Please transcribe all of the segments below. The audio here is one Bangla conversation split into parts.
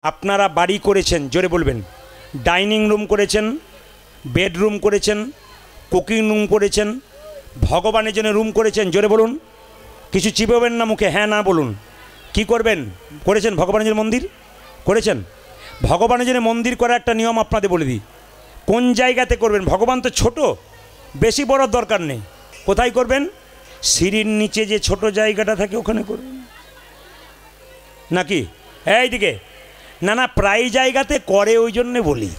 আপনারা বাড়ি করেছেন, জোরে বলবেন। ডাইনিং রুম করেছেন, বেডরুম করেছেন, কুকিং রুম করেছেন, ভগবানের জন্য রুম করেছেন, জোরে বলুন। কিছু চিবাবেন না মুখে, হ্যাঁ না বলুন। কি করবেন? করেছেন ভগবানের জন্য মন্দির করেছেন। ভগবানের জন্য মন্দির করার একটা নিয়ম আপনাদের বলে দিই। কোন জায়গাতে করবেন? ভগবান তো ছোট, বেশি বড় দরকার নেই। কোথায় করবেন? সিঁড়ির নিচে যে ছোট জায়গাটা থাকে ওখানে করবেন নাকি এইদিকে? না না, প্রায় জায়গাতে করে, ওই জন্যে বলি।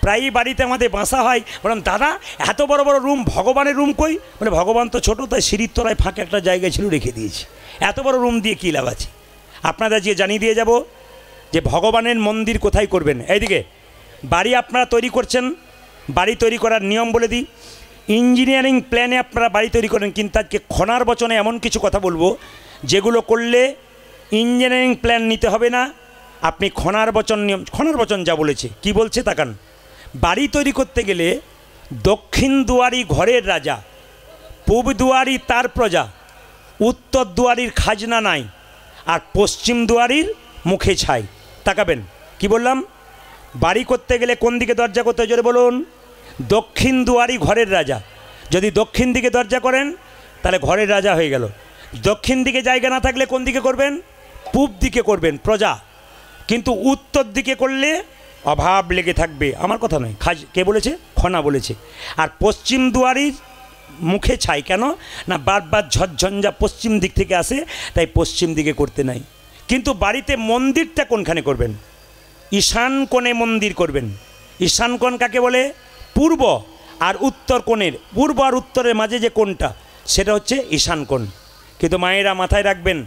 প্রায়ই বাড়িতে আমাদের বাসা হয়, বললাম দাদা এত বড় বড় রুম, ভগবানের রুম কই? বলে ভগবান তো ছোটো, তাই সিঁড়ির তলায় ফাঁকা একটা জায়গা ছিল রেখে দিয়েছি। এত বড় রুম দিয়ে কী লাভ আছে? আপনারা যে জানিয়ে দিয়ে যাব যে ভগবানের মন্দির কোথায় করবেন। এইদিকে বাড়ি আপনারা তৈরি করছেন, বাড়ি তৈরি করার নিয়ম বলে দিই। ইঞ্জিনিয়ারিং প্ল্যানে আপনারা বাড়ি তৈরি করেন, কিন্তু আজকে খনার বচনে এমন কিছু কথা বলবো যেগুলো করলে ইঞ্জিনিয়ারিং প্ল্যান নিতে হবে না। আপনি খনার বচন নিয়ম, খনার বচন যা বলেছে, কি বলছে তাকান। বাড়ি তৈরি করতে গেলে দক্ষিণ দুয়ারি ঘরের রাজা, পূব দুয়ারি তার প্রজা, উত্তর দুয়ারির খাজনা নাই, আর পশ্চিম দুয়ারির মুখে ছাই। তাকাবেন, কি বললাম? বাড়ি করতে গেলে কোন দিকে দরজা করতে, জোরে বলুন। দক্ষিণ দুয়ারি ঘরের রাজা। যদি দক্ষিণ দিকে দরজা করেন তাহলে ঘরের রাজা হয়ে গেল। দক্ষিণ দিকে জায়গা না থাকলে কোন দিকে করবেন? পূব দিকে করবেন, প্রজা। কিন্তু উত্তর দিকে করলে অভাব লেগে থাকবে। আমার কথা নয়, কে বলেছে? খনা বলেছে। আর পশ্চিম দুয়ারির মুখে ছাই, কেন না বারবার ঝড়ঝঞ্ঝা পশ্চিম দিক থেকে আসে, তাই পশ্চিম দিকে করতে নাই। কিন্তু বাড়িতে মন্দিরটা কোনখানে করবেন? ঈশান কোণে মন্দির করবেন। ঈশান কোণ কাকে বলে? পূর্ব আর উত্তর কোণের, পূর্ব আর উত্তরের মাঝে যে কোণটা, সেটা হচ্ছে ঈশান কোণ। কিন্তু মায়েরা মাথায় রাখবেন,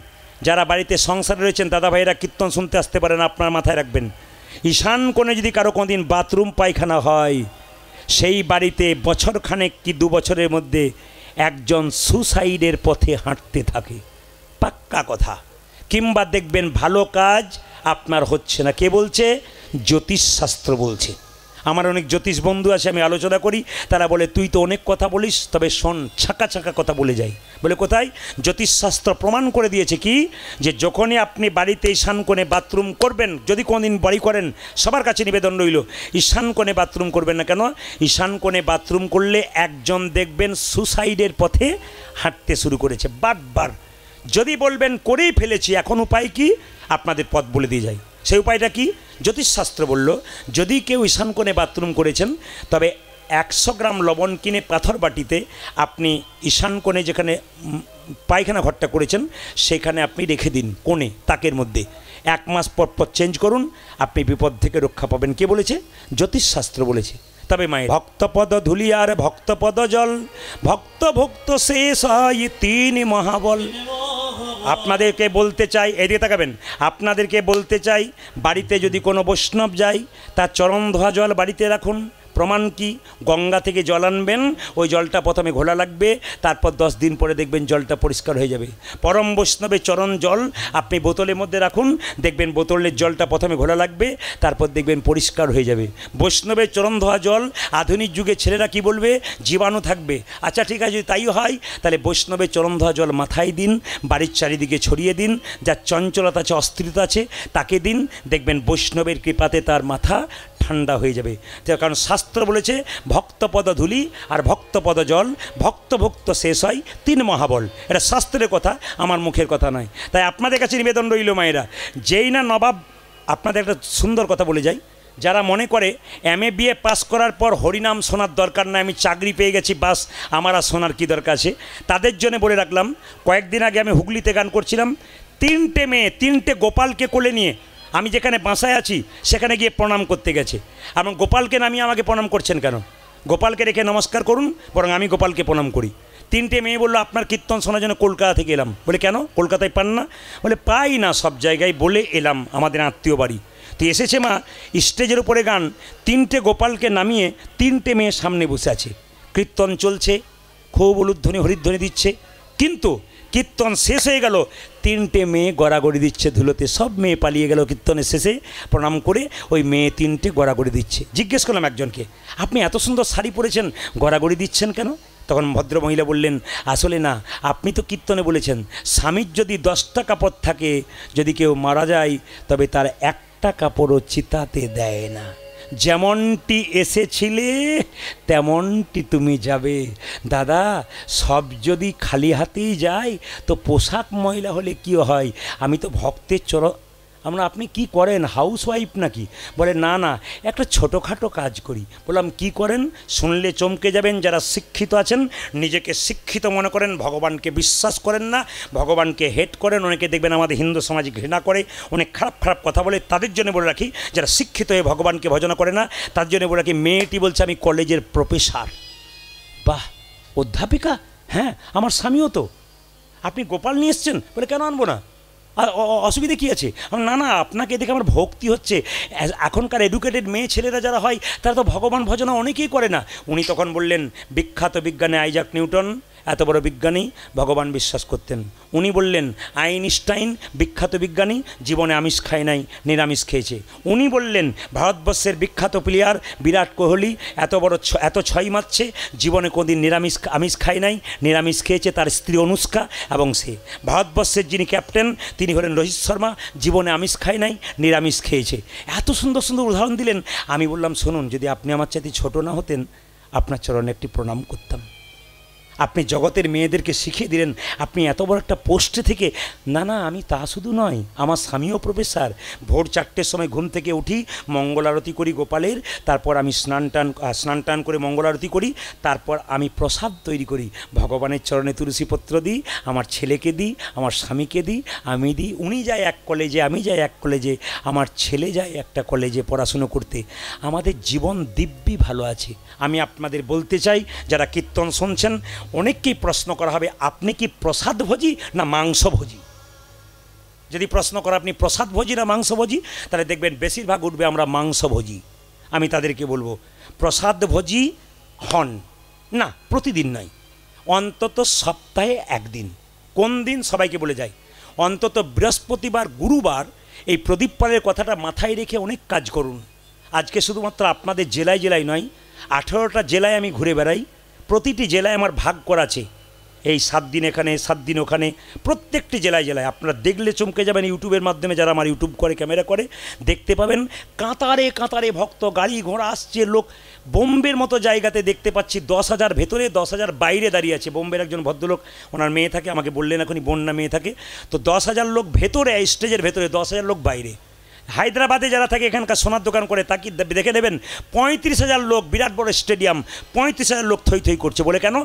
যারা বাড়িতে সংসারে রয়েছেন, দাদা ভাইয়েরা কীর্তন শুনতে আসতে পারেন, আপনারা মাথায় রাখবেন, ঈশান কোণে যদি কারো কোনোদিন বাথরুম পায়খানা হয়, সেই বাড়িতে বছরখানেক কি 2 বছরের মধ্যে একজন সুসাইডের পথে হাঁটতে থাকে, পাক্কা কথা। কিংবা দেখবেন ভালো কাজ আপনার হচ্ছে না। কে বলছে? জ্যোতিষশাস্ত্র বলছে। আমার অনেক জ্যোতিষ বন্ধু আছে, আমি আলোচনা করি, তারা বলে তুই তো অনেক কথা বলিস, তবে শোন, ছাঁকা ছাঁকা কথা বলে যাই। বলে কোথায়? জ্যোতিষশাস্ত্র প্রমাণ করে দিয়েছে কি, যে যখনই আপনি বাড়িতে ঈশান কোণে বাথরুম করবেন, যদি কোনোদিন বাড়ি করেন, সবার কাছে নিবেদন রইল, ঈশান কোণে বাথরুম করবেন না। কেন? ঈশান কোণে বাথরুম করলে একজন দেখবেন সুসাইডের পথে হাঁটতে শুরু করেছে বারবার। যদি বলবেন করেই ফেলেছি, এখন উপায় কি? আপনাদের পথ বলে দিয়ে যাই। সেই উপায়টা কি? জ্যোতিষশাস্ত্র বলল, যদি কেউ ঈশান কোণে বাথরুম করেছেন, তবে 100 গ্রাম লবণ কিনে পাথর বাটিতে আপনি ঈশান কোণে যেখানে পায়খানা ঘরটা করেছেন সেখানে আপনি রেখে দিন, কোণে তাকের মধ্যে। 1 মাস পর পর চেঞ্জ করুন, আপনি বিপদ থেকে রক্ষা পাবেন। কে বলেছে? জ্যোতিষশাস্ত্র বলেছে। তবে মায়ের ভক্তপদ ধুলি আর ভক্তপদ জল, ভক্ত ভক্ত শেষ হয় 3 মহাবল। আপনাদেরকে বলতে চাই, এদিকে তাকাবেন, আপনাদেরকে বলতে চাই, বাড়িতে যদি কোনো বৈষ্ণব যায়, তার চরণ ধোয়া জল বাড়িতে রাখুন। প্রমাণ কি? গঙ্গা থেকে জল আনবেন, ওই জলটা প্রথমে ঘোলা লাগবে, তারপর 10 দিন পরে দেখবেন জলটা পরিষ্কার হয়ে যাবে। পরম বৈষ্ণবের চরণ জল আপনি বোতলের মধ্যে রাখুন, দেখবেন বোতলের জলটা প্রথমে ঘোলা লাগবে, তারপর দেখবেন পরিষ্কার হয়ে যাবে। বৈষ্ণবের চরণ ধোয়া জল, আধুনিক যুগে ছেলেরা কি বলবে? জীবাণু থাকবে। আচ্ছা ঠিক আছে, যদি তাই হয় তাহলে বৈষ্ণবের চরণ ধোয়া জল মাথায় দিন, বাড়ির চারিদিকে ছড়িয়ে দিন, যার চঞ্চলতা আছে, অস্থিরতা আছে, তাকে দিন, দেখবেন বৈষ্ণবের কৃপাতে তার মাথা ঠান্ডা হয়ে যাবে। কারণ শাস্ত্র বলেছে ভক্তপদ ধুলি আর ভক্তপদ জল, ভক্ত ভক্ত শেষ হয় 3 মহাবল। এটা শাস্ত্রের কথা, আমার মুখের কথা নয়। তাই আপনাদের কাছে নিবেদন রইল মায়েরা, যেই না নবাব, আপনাদের একটা সুন্দর কথা বলে যাই, যারা মনে করে MA BA পাস করার পর হরিনাম শোনার দরকার নাই, আমি চাকরি পেয়ে গেছি, বাস আমার আর শোনার কী দরকার আছে, তাদের জন্য বলে রাখলাম, কয়েকদিন আগে আমি হুগলিতে গান করছিলাম, 3টে মেয়ে 3টে গোপালকে কোলে নিয়ে আমি যেখানে বাসায় আছি সেখানে গিয়ে প্রণাম করতে গেছে। এবং গোপালকে নামিয়ে আমাকে প্রণাম করছেন কেন? গোপালকে রেখে নমস্কার করুন, বরং আমি গোপালকে প্রণাম করি। 3টে মেয়ে বললো আপনার কীর্তন শোনার জন্য কলকাতা থেকে এলাম। বলে কেন? কলকাতায় পান না? বলে পাই না সব জায়গায়, বলে এলাম, আমাদের আত্মীয় বাড়ি। তো এসেছে মা, স্টেজের উপরে গান, 3টে গোপালকে নামিয়ে 3টে মেয়ে সামনে বসে আছে, কীর্তন চলছে, খুব উলুধ্বনি হরিধ্বনি দিচ্ছে, কিন্তু কীর্তন শেষ হয়ে গেল, 3টে মেয়ে গড়াগড়ি দিচ্ছে ধুলোতে। সব মেয়ে পালিয়ে গেল কীর্তনের শেষে, প্রণাম করে ওই মেয়ে 3টে গড়াগড়ি দিচ্ছে। জিজ্ঞেস করলাম একজনকে, আপনি এত সুন্দর শাড়ি পরেছেন, গড়াগড়ি দিচ্ছেন কেন? তখন ভদ্রমহিলা বললেন, আসলে না, আপনি তো কীর্তনে বলেছেন স্বামীর যদি 10টা কাপড় থাকে, যদি কেউ মারা যায় তবে তার একটা কাপড়ও চিতাতে দেয় না। যেমনটি এসেছিলে তেমনটি তুমি যাবে। দাদা, সব যদি খালি হাতেই যায় তো পোশাক ময়লা হলে কি হয়? আমি তো ভক্তের আমরা, আপনি কি করেন, হাউস ওয়াইফ নাকি? বলে না না, একটা ছোটোখাটো কাজ করি। বললাম কি করেন? শুনলে চমকে যাবেন। যারা শিক্ষিত আছেন, নিজেকে শিক্ষিত মনে করেন, ভগবানকে বিশ্বাস করেন না, ভগবানকে হেট করেন, অনেকে দেখবেন আমাদের হিন্দু সমাজ ঘৃণা করে, অনেক খারাপ খারাপ কথা বলে, তাদের জন্য বলে রাখি, যারা শিক্ষিত হয়ে ভগবানকে ভজনা করে না, তার জন্য বলে রাখি, মেয়েটি বলছে আমি কলেজের প্রফেসর। বাহ, অধ্যাপিকা? হ্যাঁ, আমার স্বামীও তো। আপনি গোপাল নিয়ে এসছেন? বলে কেন আনবো না, অসুবিধে কী আছে? না না, আপনাকে দেখে আমার ভক্তি হচ্ছে। এখনকার এডুকেটেড মেয়ে ছেলেরা যারা হয় তারা তো ভগবান ভজনা অনেকেই করে না। উনি তখন বললেন, বিখ্যাত বিজ্ঞানী আইজাক নিউটন, এত বড় বিজ্ঞানী, ভগবান বিশ্বাস করতেন। উনি বললেন আইনস্টাইন, বিখ্যাত বিজ্ঞানী, জীবনে আমিষ খায় নাই, নিরামিষ খেয়েছে। উনি বললেন ভারতবর্ষের বিখ্যাত প্লেয়ার বিরাট কোহলি, এত ছয় মারছে, জীবনে কোনদিন আমিষ খায় নাই, নিরামিষ খেয়েছে, তার স্ত্রী অনুষ্কা, এবং সে ভারতবর্ষের যিনি ক্যাপ্টেন তিনি হলেন রোহিত শর্মা, জীবনে আমিষ খায় নাই, নিরামিষ খেয়েছে। এত সুন্দর সুন্দর উদাহরণ দিলেন। আমি বললাম শুনুন, যদি আপনি আমার চাইতে ছোট না হতেন, আপনার চরণে একটি প্রণাম করতাম। আপনি জগতের মেয়েদেরকে শিখিয়ে দিলেন, আপনি এত বড় একটা পোস্টে থেকে। না না, আমি তা শুধু নয়, আমার স্বামীও প্রফেসর। ভোর 4টের সময় ঘুম থেকে উঠি, মঙ্গল আরতি করি গোপালের, তারপর আমি স্নান টান করে মঙ্গল আরতি করি, তারপর আমি প্রসাদ তৈরি করি, ভগবানের চরণে তুলসীপত্র দিই, আমার ছেলেকে দিই, আমার স্বামীকে দিই, আমি দিই। উনি যায় এক কলেজে, আমি যাই এক কলেজে, আমার ছেলে যায় একটা কলেজে পড়াশুনো করতে। আমাদের জীবন দিব্যি ভালো আছে। আমি আপনাদের বলতে চাই, যারা কীর্তন শুনছেন, অনেককেই প্রশ্ন করা হবে, আপনি কি প্রসাদভোজী না মাংসভোজী? যদি প্রশ্ন করা আপনি প্রসাদভোজী না মাংসভোজী, তাহলে দেখবেন বেশিরভাগ উঠবে আমরা মাংসভোজী। আমি তাদেরকে বলবো, প্রসাদভোজী হন না, প্রতিদিন নয়, অন্তত সপ্তাহে একদিন। কোন দিন? সবাইকে বলে যাই, অন্তত বৃহস্পতিবার, গুরুবার এই প্রদীপ পালের কথাটা মাথায় রেখে অনেক কাজ করুন। আজকে শুধুমাত্র আপনাদের জেলায় জেলায় নয়, 18টা জেলায় আমি ঘুরে বেড়াই। প্রতিটি জেলায় আমার ভাগ করা আছে, এই 7 দিন এখানে, 7 দিন ওখানে, প্রত্যেকটি জেলায় জেলায়। আপনারা দেখলে চমকে যাবেন, ইউটিউবের মাধ্যমে যারা আমার ইউটিউব করে, ক্যামেরা করে, দেখতে পাবেন কাতারে কাতারে ভক্ত, গাড়ি ঘোড়া আসছে। লোক বোম্বের মতো জায়গাতে দেখতে পাচ্ছি 10,000 ভেতরে, 10,000 বাইরে দাঁড়িয়ে আছে। বোম্বের একজন ভদ্রলোক, ওনার মেয়ে থাকে, আমাকে বললেন এখনই বন্যা মেয়ে থাকে, তো 10,000 লোক ভেতরে, স্টেজের ভেতরে, 10,000 লোক বাইরে। হায়দ্রাবাদে যারা থাকে, এখানকার সোনার দোকান করে, তাকে দেখে নেবেন 35,000 লোক, বিরাট বড় স্টেডিয়াম, 35,000 লোক থই থই করছে। বলে কেন?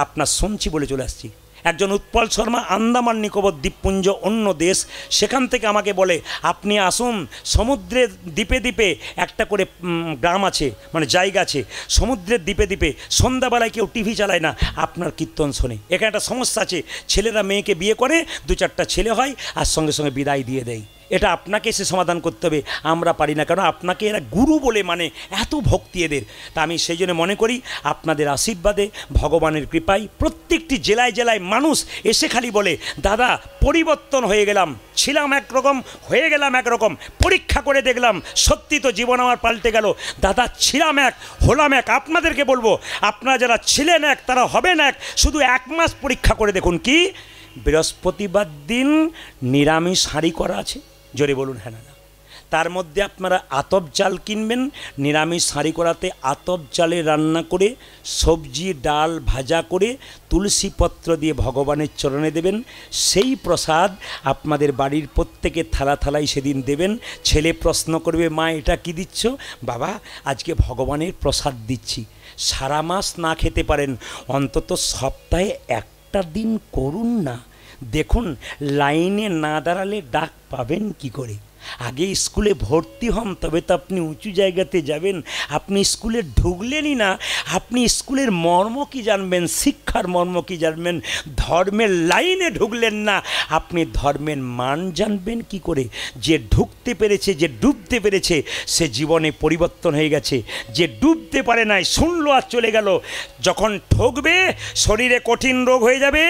আপনার শুনছি বলে চলে আসছি। একজন উৎপল শর্মা, আন্দামান নিকোবর দ্বীপপুঞ্জ, অন্য দেশ, সেখান থেকে আমাকে বলে আপনি আসুন, সমুদ্রের দ্বীপে দ্বীপে একটা করে গ্রাম আছে, মানে জায়গা আছে, সমুদ্রের দ্বীপে দ্বীপে সন্ধ্যাবেলায় কেউ টিভি চালায় না, আপনার কীর্তন শোনে। এখানে একটা সমস্যা আছে, ছেলেরা মেয়েকে বিয়ে করে, 2-4টা ছেলে হয় আর সঙ্গে সঙ্গে বিদায় দিয়ে দেয়। এটা আপনাকে সে সমাধান করতে হবে, আমরা পারি না, কারণ আপনাকে এরা গুরু বলে মানে, এত ভক্তি এদের। তা আমি সেই জন্য মনে করি আপনাদের আশীর্বাদে, ভগবানের কৃপায় প্রত্যেকটি জেলায় জেলায় মানুষ এসে খালি বলে, দাদা পরিবর্তন হয়ে গেলাম, ছিলাম একরকম, হয়ে গেলাম একরকম, পরীক্ষা করে দেখলাম সত্যি তো জীবন আমার পাল্টে গেল। দাদা ছিলাম এক, হলাম এক। আপনাদেরকে বলবো, আপনারা যারা ছিলেন এক, তারা হবেন এক। শুধু 1 মাস পরীক্ষা করে দেখুন। কি? বৃহস্পতিবার দিন নিরামিষ হাঁড়ি করা আছে, জোরে বলুন হ্যাঁ না। তার মধ্যে আপনারা আতপ চাল কিনবেন, নিরামিষ হাঁড়ি করাতে আতপ চালে রান্না করে, সবজি ডাল ভাজা করে, তুলসী পত্র দিয়ে ভগবানের চরণে দেবেন। সেই প্রসাদ আপনাদের বাড়ির প্রত্যেকে থালা থালায় সেদিন দেবেন। ছেলে প্রশ্ন করবে, মা এটা কি দিচ্ছ? বাবা আজকে ভগবানের প্রসাদ দিচ্ছি। সারা মাস না খেতে পারেন, অন্তত সপ্তাহে একটা দিন করুন না। দেখুন লাইনে না দাঁড়ালে ডাক পাবেন কি করে? আগে স্কুলে ভর্তি হন, তবে তো আপনি উঁচু জায়গাতে যাবেন। আপনি স্কুলে ঢুকলেনই না, আপনি স্কুলের মর্ম কি জানবেন, শিক্ষার মর্ম কি জানবেন? ধর্মের লাইনে ঢুকলেন না, আপনি ধর্মের মান জানবেন কি করে? যে ঢুকতে পেরেছে, যে ডুবতে পেরেছে, সে জীবনে পরিবর্তন হয়ে গেছে। যে ডুবতে পারে নাই, শুনলো আর চলে গেল, যখন ঠকবে শরীরে কঠিন রোগ হয়ে যাবে।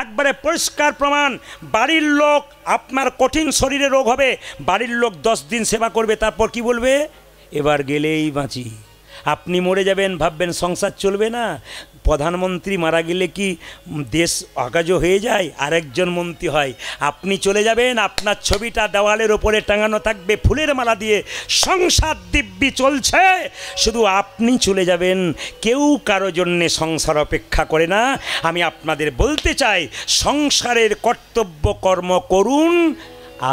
একবারে পরিষ্কার প্রমাণ, বাড়ির লোক, আপনার কঠিন শরীরে রোগ হবে, বাড়ির লোক 10 দিন সেবা করবে, তারপর কি বলবে? এবার গেলেই বাঁচি। আপনি মরে যাবেন, ভাববেন সংসার চলবে না। প্রধানমন্ত্রী মারা গেলে কি দেশ অকাজ হয়ে যায়? আরেকজন মন্ত্রী হয়। আপনি চলে যাবেন, আপনার ছবিটা দেওয়ালের ওপরে টাঙানো থাকবে ফুলের মালা দিয়ে, সংসার দিব্যি চলছে, শুধু আপনি চলে যাবেন। কেউ কারো জন্যে সংসার অপেক্ষা করে না। আমি আপনাদের বলতে চাই, সংসারের কর্তব্য কর্ম করুন,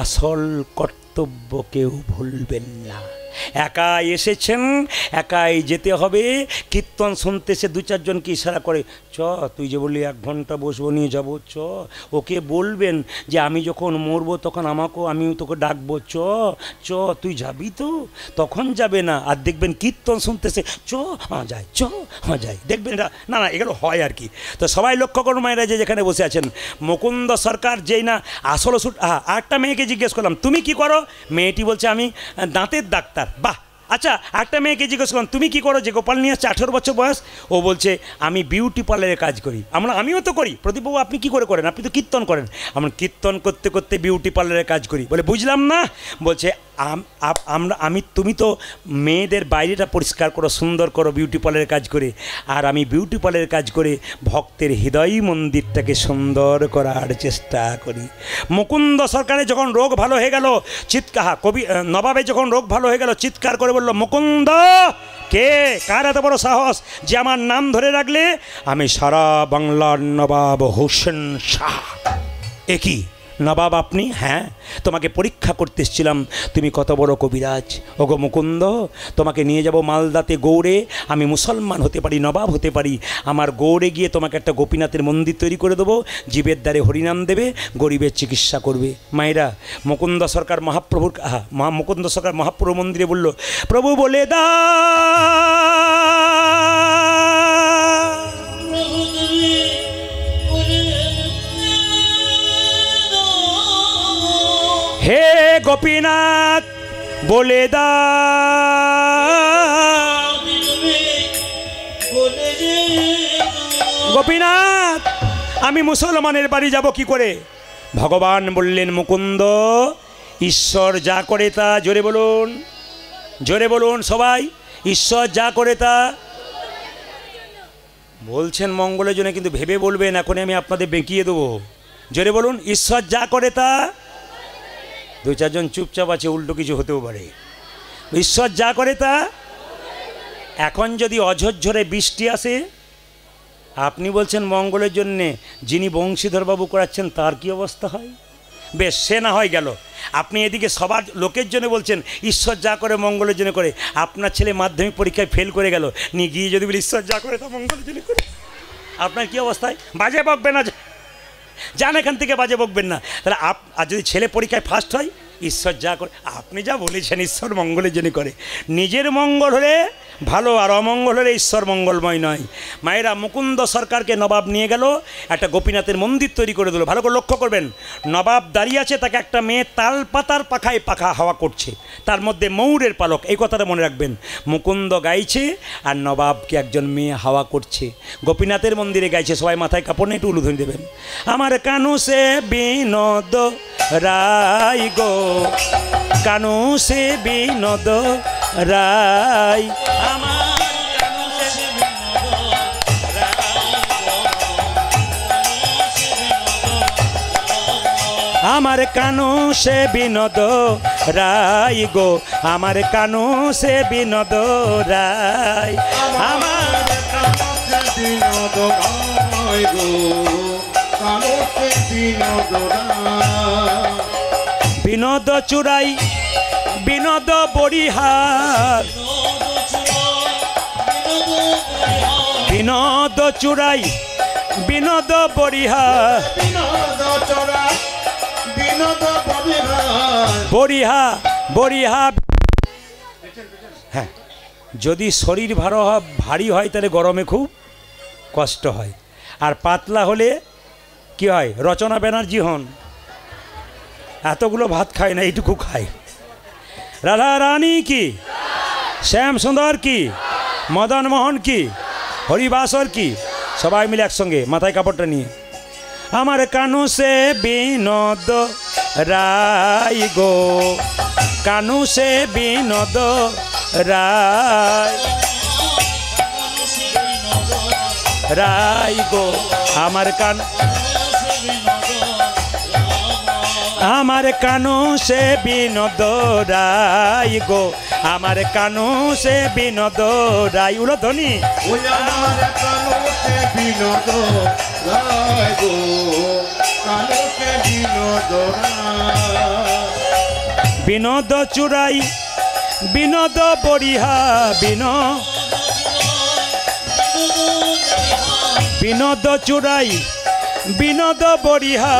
আসল কর্তব্য কেউ ভুলবেন না। একাই এসেছেন, একাই যেতে হবে। কীর্তন শুনতে সে দু চারজনকে ইশারা করে, চ তুই যে বললি 1 ঘন্টা বসবো, নিয়ে যাবো, চ। ওকে বলবেন যে আমি যখন মরবো তখন আমিও তোকে ডাকবো, চ চ তুই যাবি তো, তখন যাবে না। আর দেখবেন কীর্তন শুনতেছে, চ হ্যাঁ যায়, চ হ্যাঁ যায়, দেখবেন এটা না না এগুলো হয় আর কি। তো সবাই লক্ষ্য করুন মায়েরা যে যেখানে বসে আছেন, মুকুন্দ সরকার যেই না আসল ওষুধ। আরেকটা মেয়েকে জিজ্ঞেস করলাম তুমি কি করো? মেয়েটি বলছে আমি দাঁতের ডাক্তার। বাহ, আচ্ছা। একটা মেয়েকে জিজ্ঞেস করলাম তুমি কি করো, যে গোপাল নিয়ে আসছে 18 বছর বয়স, ও বলছে আমি বিউটি পার্লারে কাজ করি। আমিও তো করি। প্রদীপবাবু আপনি কি করে করেন? আপনি তো কীর্তন করেন। আমরা কীর্তন করতে করতে বিউটি পার্লারে কাজ করি। বলে বুঝলাম না। বলছে তুমি তো মেয়েদের বাইরেটা পরিষ্কার করো, সুন্দর করো বিউটি পার্লারের কাজ করে, আর আমি বিউটি পার্লারের কাজ করে ভক্তের হৃদয় মন্দিরটাকে সুন্দর করার চেষ্টা করি। মুকুন্দ সরকারের যখন রোগ ভালো হয়ে গেল, নবাবে যখন রোগ ভালো হয়ে গেল, চিৎকার করে বলল, মুকুন্দ কে, কার এত বড় সাহস যে আমার নাম ধরে রাখলে? আমি সারা বাংলার নবাব হোসেন শাহ। একই নবাব আপনি? হ্যাঁ, তোমাকে পরীক্ষা করতে এসেছিলাম, তুমি কত বড় কবিরাজ। ওগো মুকুন্দ, তোমাকে নিয়ে যাব মালদাতে গৌড়ে। আমি মুসলমান হতে পারি, নবাব হতে পারি। আমার গৌড়ে গিয়ে তোমাকে একটা গোপীনাথের মন্দির তৈরি করে দেবো, জীবের দ্বারে হরিনাম দেবে, গরিবের চিকিৎসা করবে। মায়েরা, মুকুন্দ সরকার মহাপ্রভু মন্দিরে বলল, প্রভু বলে দা হে গোপীনাথ বলে দা, গোপীনাথ আমি মুসলমানের বাড়ি যাব কি করে? ভগবান বললেন, মুকুন্দ ঈশ্বর যা করে তা, জোরে বলুন, জোরে বলুন সবাই, ঈশ্বর যা করে তা বলছেন মঙ্গলের জন্য, কিন্তু ভেবে বলবেন, এখনই আমি আপনাদের বেঁকিয়ে দেবো। জোরে বলুন, ঈশ্বর যা করে তা। 2-4 জন চুপচাপ আছে, উল্টো কিছু হতেও পারে। ঈশ্বর যা করে তা। এখন যদি অঝরঝরে বৃষ্টি আসে, আপনি বলছেন মঙ্গলের জন্যে, যিনি বংশীধরবাবু করাচ্ছেন তার কি অবস্থা হয়? বেশ, সে না হয় গেল। আপনি এদিকে সবার লোকের জন্য বলছেন ঈশ্বর যা করে মঙ্গলের জন্য করে। আপনার ছেলে মাধ্যমিক পরীক্ষায় ফেল করে গেল, নিয়ে গিয়ে যদি বলি ঈশ্বর যা করে তা মঙ্গলের জন্য করে, আপনার কি অবস্থায়? বাজে বকবেন না, যান এখান থেকে, বাজে বকবেন না। তাহলে আর যদি ছেলে পরীক্ষায় ফার্স্ট হয়, ঈশ্বর যা করে, আপনি যা বলেছেন ঈশ্বর মঙ্গলের জন্য করে। নিজের মঙ্গল হলে ভালো, আর অমঙ্গল হলে ঈশ্বর মঙ্গলময় নয়। মায়েরা, মুকুন্দ সরকারকে নবাব নিয়ে গেল, একটা গোপীনাথের মন্দির তৈরি করে দিল। ভালো করে লক্ষ্য করবেন, নবাব দাঁড়িয়ে আছে, তাকে একটা মেয়ে তাল পাতার পাখায় পাখা হাওয়া করছে, তার মধ্যে ময়ূরের পালক। এই কথাটা মনে রাখবেন। মুকুন্দ গাইছে আর নবাবকে একজন মেয়ে হাওয়া করছে। গোপীনাথের মন্দিরে গাইছে, সবাই মাথায় কাপড় নিয়ে একটু উলুধ্বনি দেবেন। আমার কানু সে বিনোদ রাই গো, কানু সে বিনোদ রাই, আমার কানু সে বিনোদ রাই গো, আমার কানু সে বিনোদ রাই, আমার কানু সে বিনোদ রাই গো, কানু সে বিনোদ রাই। বিনোদ চুরাই বিনোদ বরিহার, বিনোদ চুরাই বিনোদ বরিহার, বরিহা বরিহা। হ্যাঁ, যদি শরীর ভারী হয় তাহলে গরমে খুব কষ্ট হয়, আর পাতলা হলে কি হয়? রচনা ব্যানার্জি হন, এতগুলো ভাত খায় না, এইটুকু খায়। রাধা রানী কি, শ্যাম সুন্দর কি, মদন মোহন কি, হরিবাসর কি, সবাই মিলে একসঙ্গে মাথায় কাপড়টা নিয়ে, আমার কানু সে বিনোদ রাই গো, কানু সে বিনোদ রাই, রাই গো আমার কানু সে বিনোদ রাই গো আমার কানু সে বিনোদ রাই উলধ্বনি আমার কানু সে বিনোদ রাই গো কানু সে বিনোদ বিনোদ চুরাই বিনোদ বরিহা বিনোদ চুরাই বিনোদ বরিহা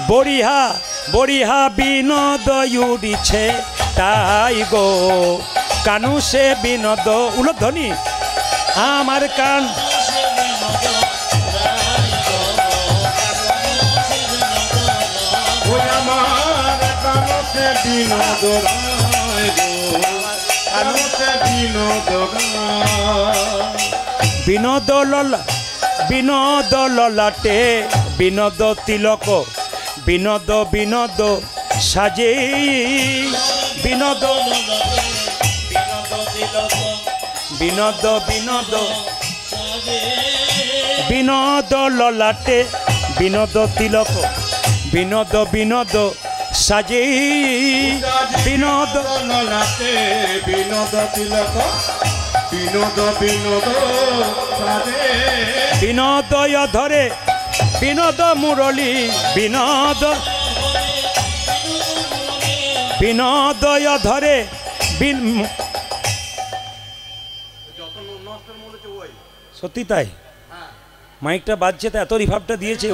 বরিহা বরিহা বিনোদ উড়িছে তাই গো কানু সে বিনোদ উলধ্বনি আমার কান বিনোদ বিনোদ ললা বিনোদ ললাটে বিনোদ তিলক বিনোদ বিনোদ সাজে বিনোদ বিনোদ বিনোদ বিনোদ ললাটে বিনোদ তিলক বিনোদ বিনোদ সাজে বিনোদ ললাটে বিনোদ তিলক বিনোদ বিনোদ সাজে বিনোদয় ধরে বিনোদ মুরলী বিনোদ বিনোদয় ধরে সত্যি তাই মাইকটা বাজছে তো এত রিভাবটা দিয়েছে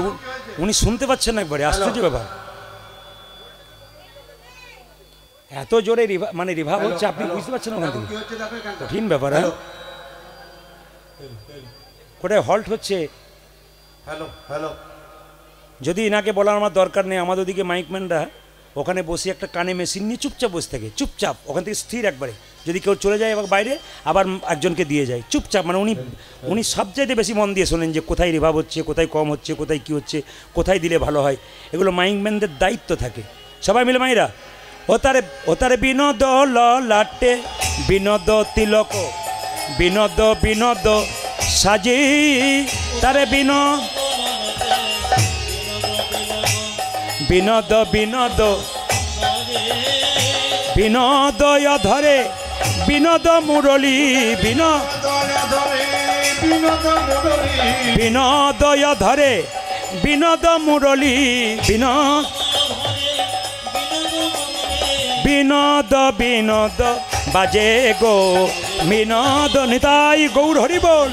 উনি শুনতে পাচ্ছেন না একবারে আশ্চর্য ব্যাপার এত জোরে মানে রিভাব হচ্ছে আপনি বুঝতে পারছেন ওখান থেকে কঠিন ব্যাপার হ্যাঁ কোথায় হল্ট হচ্ছে হ্যালো হ্যালো যদি এনাকে বলার আমার দরকার নেই আমাদের ওদিকে মাইকম্যানরা ওখানে বসে একটা কানে মেশিন নিয়ে চুপচাপ বসে থাকে চুপচাপ ওখান থেকে স্থির একবারে যদি কেউ চলে যায় এবার বাইরে আবার একজনকে দিয়ে যায় চুপচাপ মানে উনি সবচাইতে বেশি মন দিয়ে শোনেন যে কোথায় রিভাব হচ্ছে কোথায় কম হচ্ছে কোথায় কী হচ্ছে কোথায় দিলে ভালো হয় এগুলো মাইকম্যানদের দায়িত্ব থাকে সবাই মিলে মাইরা ও তারে বিনোদ ললাটে বিনোদ তিলক বিনোদ বিনোদ সাজি তারে বিনোদ বিনোদ বিনোদয় ধরে বিনোদ মুরলী বিনোদয় ধরে বিনোদ মুরলী বিনোদ বিনোদ বাজে গো বিনোদ নিতাই গৌর হরি বল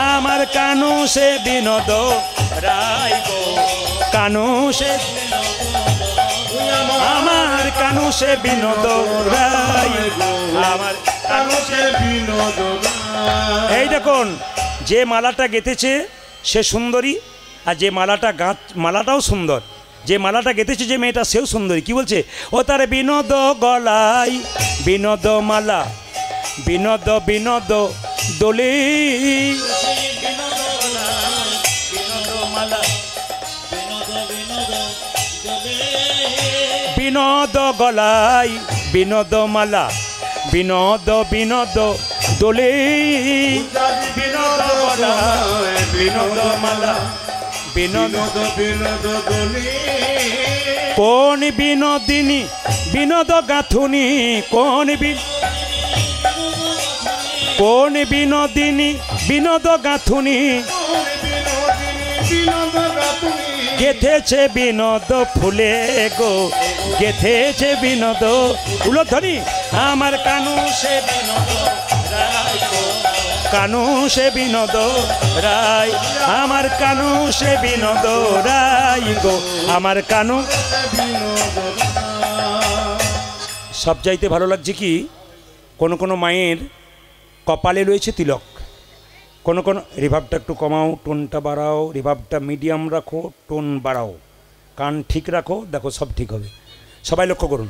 আমার কানু সে বিনোদ রাই গো কানু সে আমার কানু সে বিনোদ রাই গো আমার কানু সে বিনোদ এই দেখুন যে মালাটা গেঁথেছে সে সুন্দরী আর যে মালাটাও সুন্দর যে মালাটা গেঁথেছে যে মেয়েটা সেও সুন্দরী কি বলছে ও তার বিনোদ গলাই বিনোদ মালা বিনোদ বিনোদ দোলে বিনোদ গলাই বিনোদ মালা বিনোদ বিনোদ দোলে বিনোদ গলাই বিনোদ মালা বিনোদ বিনোদ দোলে কোন বিনোদিনী বিনোদ গাথুনি কোন বিনোদিনী বিনোদ গাথুনি গেথেছে বিনোদ ফুলে গো গেথেছে বিনোদ উলধ্বনি আমার কানু সে বিনোদ রাই গো কানু সে বিনোদ রাই আমার কানু সে বিনোদ রাই গো আমার কানু সব চাইতে ভালো লাগছে কি কোন মায়ের কপালে রয়েছে তিলক কোন রিভাবটা একটু কমাও টোনটা বাড়াও রিভাবটা মিডিয়াম রাখো টোন বাড়াও কান ঠিক রাখো দেখো সব ঠিক হবে সবাই লক্ষ্য করুন